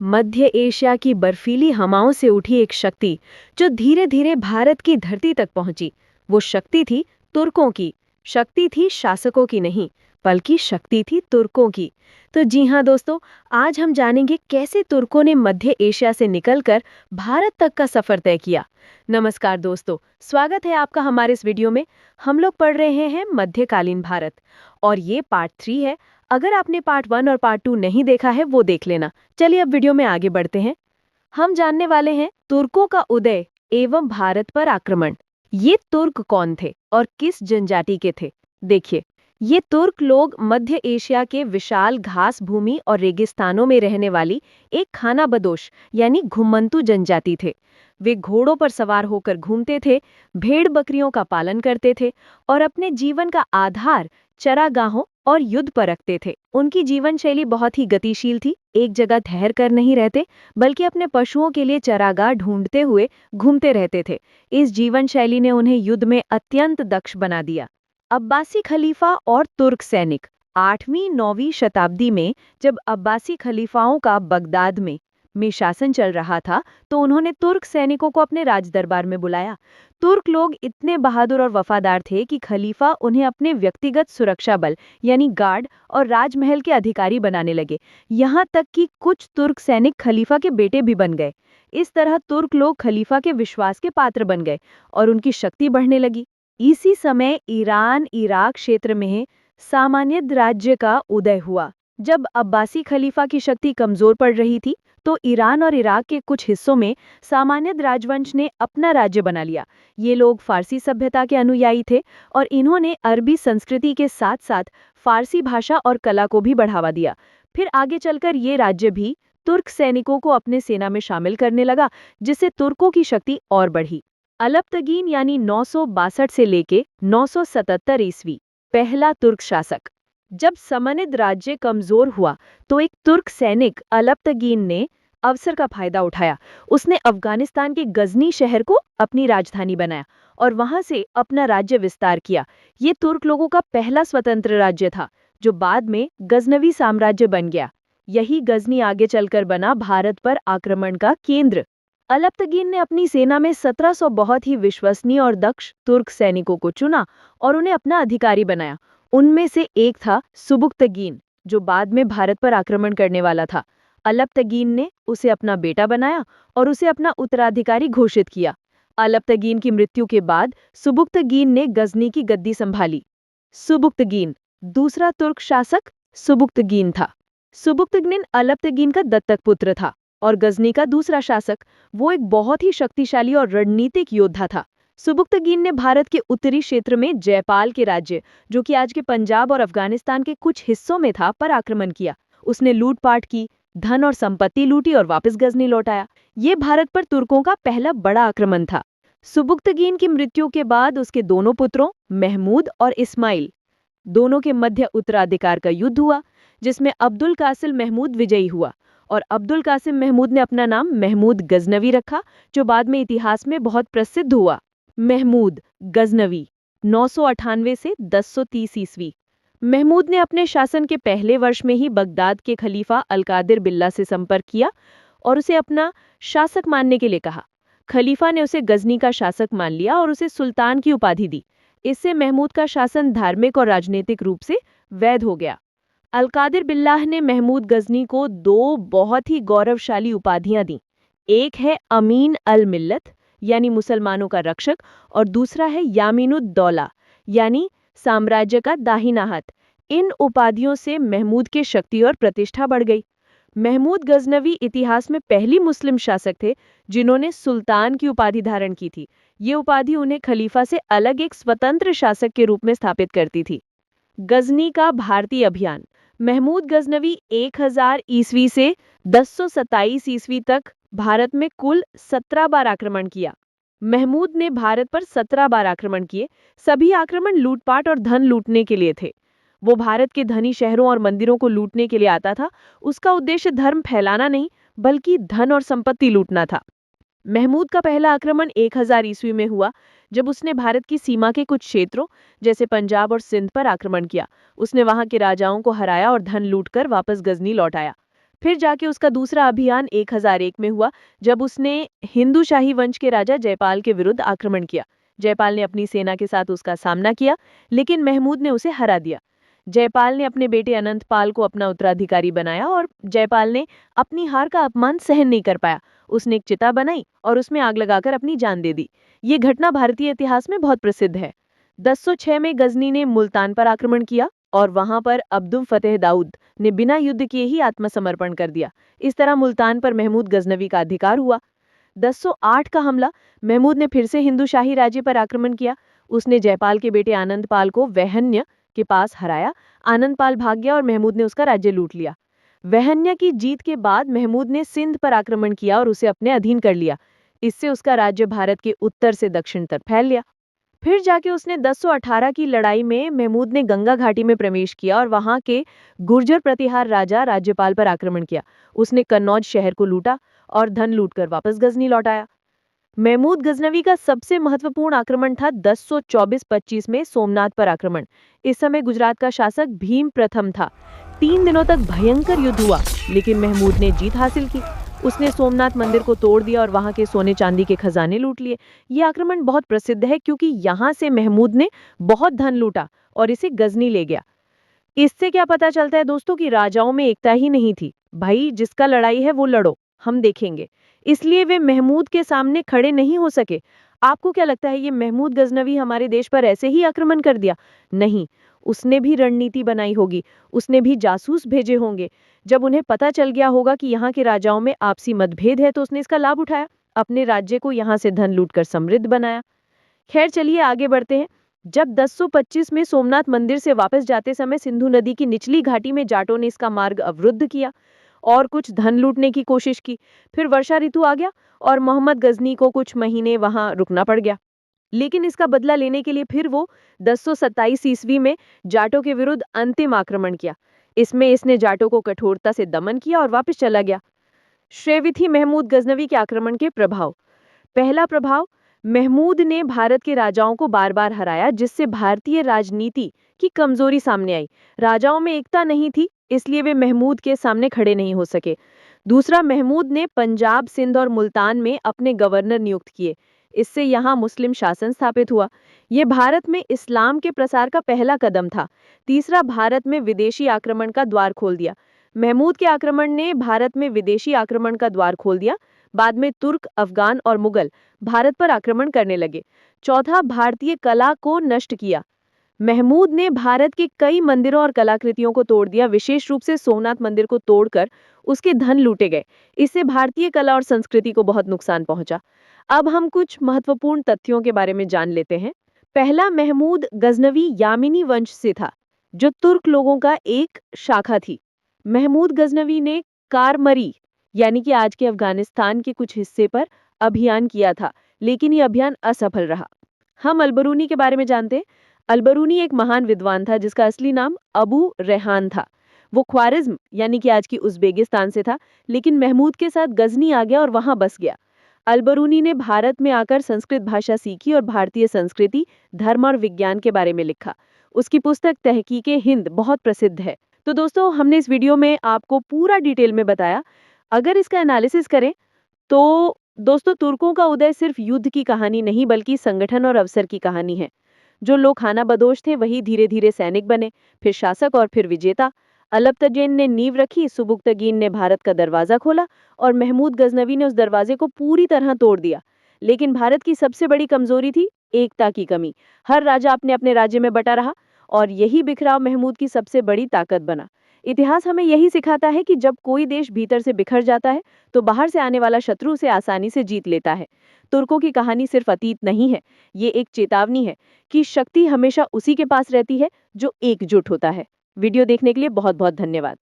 मध्य Asia की बर्फीली हवाओं से उठी एक शक्ति जो धीरे धीरे भारत की धरती तक पहुंची। वो शक्ति थी तुर्कों की। शक्ति थी शासकों की नहीं, बल्कि शक्ति थी तुर्कों की। तो जी हाँ दोस्तों, आज हम जानेंगे कैसे तुर्कों ने मध्य एशिया से निकलकर भारत तक का सफर तय किया। नमस्कार दोस्तों, स्वागत है आपका हमारे इस वीडियो में। हम लोग पढ़ रहे हैं मध्यकालीन भारत और ये पार्ट 3 है। अगर आपने पार्ट 1 और पार्ट 2 नहीं देखा है वो देख लेना। चलिए अब वीडियो में आगे बढ़ते हैं। हम जानने वाले हैं तुर्कों का उदय एवं भारत पर आक्रमण। ये तुर्क कौन थे और किस जनजाति के थे? देखिए, ये तुर्क लोग मध्य एशिया के विशाल घास भूमि और रेगिस्तानों में रहने वाली एक खानाबदोश यानी घुमंतु जनजाति थे। वे घोड़ों पर सवार होकर घूमते थे, भेड़ बकरियों का पालन करते थे और अपने जीवन का आधार चरागाहों और युद्ध पर रखते थे। उनकी जीवन शैली बहुत ही गतिशील थी। एक जगह ठहर कर नहीं रहते, बल्कि अपने पशुओं के लिए चरागाह ढूंढते हुए घूमते रहते थे। इस जीवन शैली ने उन्हें युद्ध में अत्यंत दक्ष बना दिया। अब्बासी खलीफा और तुर्क सैनिक 8वीं-9वीं शताब्दी में जब अब्बासी खलीफाओं का बगदाद में शासन चल रहा था, तो उन्होंने तुर्क सैनिकों को अपने राजदरबार में बुलाया। तुर्क लोग इतने बहादुर और वफादार थे कि खलीफा उन्हें अपने व्यक्तिगत सुरक्षा बल यानी गार्ड और राजमहल के अधिकारी बनाने लगे। यहाँ तक कि कुछ तुर्क सैनिक खलीफा के बेटे भी बन गए। इस तरह तुर्क लोग खलीफा के विश्वास के पात्र बन गए और उनकी शक्ति बढ़ने लगी। इसी समय ईरान इराक क्षेत्र में सामान्यद राज्य का उदय हुआ। जब अब्बासी खलीफा की शक्ति कमजोर पड़ रही थी, तो ईरान और इराक के कुछ हिस्सों में सामान्यद राजवंश ने अपना राज्य बना लिया। ये लोग फारसी सभ्यता के अनुयायी थे और इन्होंने अरबी संस्कृति के साथ साथ फारसी भाषा और कला को भी बढ़ावा दिया। फिर आगे चलकर ये राज्य भी तुर्क सैनिकों को अपने सेना में शामिल करने लगा, जिससे तुर्कों की शक्ति और बढ़ी। अलपतगीन यानी 962 से लेके 977 ईस्वी पहला तुर्क शासक। जब समनिद राज्य कमजोर हुआ, तो एक तुर्क सैनिक अलपतगीन ने अवसर का फायदा उठाया। उसने अफगानिस्तान के गजनी शहर को अपनी राजधानी बनाया और वहां से अपना राज्य विस्तार किया। ये तुर्क लोगों का पहला स्वतंत्र राज्य था, जो बाद में गजनवी साम्राज्य बन गया। यही गजनी आगे चलकर बना भारत पर आक्रमण का केंद्र। अलपतगीन ने अपनी सेना में 1700 बहुत ही विश्वसनीय और दक्ष तुर्क सैनिकों को चुना और उन्हें अपना अधिकारी बनाया। उनमें से एक था सुबुक्तगीन, जो बाद में भारत पर आक्रमण करने वाला था। अलपतगीन ने उसे अपना बेटा बनाया और उसे अपना उत्तराधिकारी घोषित किया। अलपतगीन की मृत्यु के बाद सुबुक्तगीन ने गजनी की गद्दी संभाली। सुबुक्तगीन दूसरा तुर्क शासक सुबुक्तगीन था। सुबुक्तगीन अलपतगीन का दत्तक पुत्र था और गजनी का दूसरा शासक। वो एक बहुत ही शक्तिशाली और रणनीतिक योद्धा था। सुबुक्तगीन ने भारत के उत्तरी क्षेत्र में जयपाल के राज्य, जो कि आज के पंजाब और अफगानिस्तान के कुछ हिस्सों में था, पर आक्रमण किया। उसने लूटपाट की, धन और संपत्ति लूटी और वापस गजनी लौटाया। ये भारत पर तुर्कों का पहला बड़ा आक्रमण था। सुबुक्तगीन की मृत्यु के बाद उसके दोनों पुत्रों महमूद और इस्माइल दोनों के मध्य उत्तराधिकार का युद्ध हुआ, जिसमें अब्दुल कासिम महमूद विजयी हुआ और अब्दुल कासिम महमूद ने अपना नाम महमूद गजनवी रखा, जो बाद में इतिहास में बहुत प्रसिद्ध हुआ। महमूद गजनवी 998 से 1030 ईस्वी। महमूद ने अपने शासन के पहले वर्ष में ही बगदाद के खलीफा अलकादिर बिल्ला से संपर्क किया और उसे अपना शासक मानने के लिए कहा। खलीफा ने उसे गजनी का शासक मान लिया और उसे सुल्तान की उपाधि दी। इससे महमूद का शासन धार्मिक और राजनीतिक रूप से वैध हो गया। अलकादिर बिल्लाह ने महमूद गजनी को दो बहुत ही गौरवशाली उपाधियां दी। एक है अमीन अल मिल्लत यानी मुसलमानों का रक्षक, और दूसरा है यामीनुद दौला यानी साम्राज्य का दाहिना हाथ। इन उपाधियों से महमूद की शक्ति और प्रतिष्ठा बढ़ गई। महमूद गजनवी इतिहास में पहली मुस्लिम शासक थे जिन्होंने सुल्तान की उपाधि धारण की थी। ये उपाधि उन्हें खलीफा से अलग एक स्वतंत्र शासक के रूप में स्थापित करती थी। गजनी का भारतीय अभियान। महमूद गजनवी 1000 ईस्वी से 1027 ईस्वी तक भारत में कुल 17 बार आक्रमण किया। महमूद ने भारत पर 17 बार आक्रमण किए। सभी आक्रमण लूटपाट और धन लूटने के लिए थे। वो भारत के धनी शहरों और मंदिरों को लूटने के लिए आता था। उसका उद्देश्य धर्म फैलाना नहीं, बल्कि धन और संपत्ति लूटना था। महमूद का पहला आक्रमण 1000 ईस्वी में हुआ, जब उसने भारत की सीमा के कुछ क्षेत्रों जैसे पंजाब और सिंध पर आक्रमण किया। उसने वहां के राजाओं को हराया और धन लूटकर वापस गजनी लौटाया। फिर जाके उसका दूसरा अभियान 1001 में हुआ, जब उसने हिंदू शाही वंश के राजा जयपाल के विरुद्ध आक्रमण किया। जयपाल ने अपनी सेना के साथ उसका सामना किया, लेकिन महमूद ने उसे हरा दिया। जयपाल ने अपने बेटे अनंतपाल को अपना उत्तराधिकारी बनाया और जयपाल ने अपनी हार का अपमान सहन नहीं कर पाया। उसने एक चिता बनाई और उसमें आग लगाकर अपनी जान दे दी। ये घटना भारतीय इतिहास में बहुत प्रसिद्ध है। 1006 में गजनी ने मुल्तान पर आक्रमण किया और वहां पर अब्दुल फतेह दाऊद ने बिना युद्ध किए ही आत्मसमर्पण कर दिया। इस तरह मुल्तान पर महमूद गजनवी का अधिकार हुआ। 1008 का हमला, महमूद ने फिर से हिंदू शाही राज्य पर आक्रमण किया। उसने जयपाल के बेटे आनंदपाल को वहन्य के पास हराया। आनंदपाल भाग गया और महमूद ने उसका राज्य लूट लिया। वहन्य की जीत के बाद महमूद ने सिंध पर आक्रमण किया और उसे अपने अधीन कर लिया। इससे उसका राज्य भारत के उत्तर से दक्षिण तक फैल गया। फिर जाके उसने 1018 की लड़ाई में महमूद ने गंगा घाटी में प्रवेश किया और वहां के गुर्जर प्रतिहार राजा राज्यपाल पर आक्रमण किया। उसने कन्नौज शहर को लूटा और धन लूटकर वापस गजनी लौटाया। महमूद गजनवी का सबसे महत्वपूर्ण आक्रमण था 1024-25 में सोमनाथ पर आक्रमण। इस समय गुजरात का शासक भीम प्रथम था। 3 दिनों तक भयंकर युद्ध हुआ, लेकिन महमूद ने जीत हासिल की। उसने सोमनाथ मंदिर को तोड़ दिया और वहां के सोने चांदी के खजाने लूट लिए। ये आक्रमण बहुत प्रसिद्ध है क्योंकि यहाँ से महमूद ने बहुत धन लूटा और इसे गजनी ले गया। इससे क्या पता चलता है दोस्तों कि राजाओं में एकता ही नहीं थी। भाई, जिसका लड़ाई है वो लड़ो, हम देखेंगे। इसलिए वे महमूद के सामने खड़े नहीं हो सके। आपको क्या लगता है, ये महमूद गजनवी हमारे देश पर ऐसे ही आक्रमण कर दिया? नहीं, उसने भी रणनीति बनाई होगी, उसने भी जासूस भेजे होंगे। जब उन्हें पता चल गया होगा कि यहाँ के राजाओं में आपसी मतभेद है, तो उसने इसका लाभ उठाया, अपने राज्य को यहाँ से धन लूटकर समृद्ध बनाया। खैर, चलिए आगे बढ़ते हैं। जब 1025 में सोमनाथ मंदिर से वापस जाते समय सिंधु नदी की निचली घाटी में जाटों ने इसका मार्ग अवरुद्ध किया और कुछ धन लूटने की कोशिश की। फिर वर्षा ऋतु आ गया और मोहम्मद गजनी को कुछ महीने वहां रुकना पड़ गया। लेकिन इसका बदला लेने के लिए फिर वो 1027 ईस्वी में जाटों के विरुद्ध अंतिम आक्रमण किया। इसमें इसने जाटों को कठोरता से दमन किया और वापस चला गया। श्रेविथी महमूद गजनवी के आक्रमण के प्रभाव। पहला प्रभाव, महमूद ने भारत के राजाओं को बार बार हराया, जिससे भारतीय राजनीति की कमजोरी सामने आई। राजाओं में एकता नहीं थी, इसलिए वे महमूद के सामने खड़े नहीं हो सके। दूसरा, महमूद ने पंजाब, सिंध और मुल्तान में अपने गवर्नर नियुक्त किए। इससे यहाँ मुस्लिम शासन स्थापित हुआ। ये भारत में इस्लाम के प्रसार का पहला कदम था। तीसरा, भारत में विदेशी आक्रमण का द्वार खोल दिया। महमूद के आक्रमण ने भारत में विदेशी आक्रमण का द्वार खोल दिया। बाद में तुर्क, अफगान और मुगल भारत पर आक्रमण करने लगे। चौथा, भारतीय कला को नष्ट किया। महमूद ने भारत के कई मंदिरों और कलाकृतियों को तोड़ दिया, विशेष रूप से सोमनाथ मंदिर को तोड़कर उसके धन लूटे गए। इससे भारतीय कला और संस्कृति को बहुत नुकसान पहुंचा। अब हम कुछ महत्वपूर्ण तथ्यों के बारे में जान लेते हैं। पहला, महमूद गजनवी यामिनी वंश से था, जो तुर्क लोगों का एक शाखा थी। महमूद गजनवी ने कारमरी यानी कि आज के अफगानिस्तान के कुछ हिस्से पर अभियान किया था, लेकिन ये अभियान असफल रहा। हम अलबरूनी के बारे में जानते हैं। अलबरूनी एक महान विद्वान था जिसका असली नाम अबू रेहान था। वो ख्वारिज्म यानी कि आज की उज़्बेकिस्तान से था, लेकिन महमूद के साथ गजनी आ गया और वहां बस गया। अलबरूनी ने भारत में आकर संस्कृत भाषा सीखी और भारतीय संस्कृति, धर्म और विज्ञान के बारे में लिखा। उसकी पुस्तक तहकीके हिंद बहुत प्रसिद्ध है। तो दोस्तों, हमने इस वीडियो में आपको पूरा डिटेल में बताया। अगर इसका एनालिसिस करें तो दोस्तों, तुर्कों का उदय सिर्फ युद्ध की कहानी नहीं बल्कि संगठन और अवसर की कहानी है। जो लोग खानाबदोश थे वही धीरे धीरे सैनिक बने, फिर शासक और फिर विजेता। अलबतगीन ने नींव रखी, सुबुक्तगीन ने भारत का दरवाजा खोला और महमूद गजनवी ने उस दरवाजे को पूरी तरह तोड़ दिया। लेकिन भारत की सबसे बड़ी कमजोरी थी एकता की कमी। हर राजा अपने अपने राज्य में बटा रहा और यही बिखराव महमूद की सबसे बड़ी ताकत बना। इतिहास हमें यही सिखाता है कि जब कोई देश भीतर से बिखर जाता है तो बाहर से आने वाला शत्रु उसे आसानी से जीत लेता है। तुर्कों की कहानी सिर्फ अतीत नहीं है, ये एक चेतावनी है कि शक्ति हमेशा उसी के पास रहती है जो एकजुट होता है। वीडियो देखने के लिए बहुत बहुत धन्यवाद।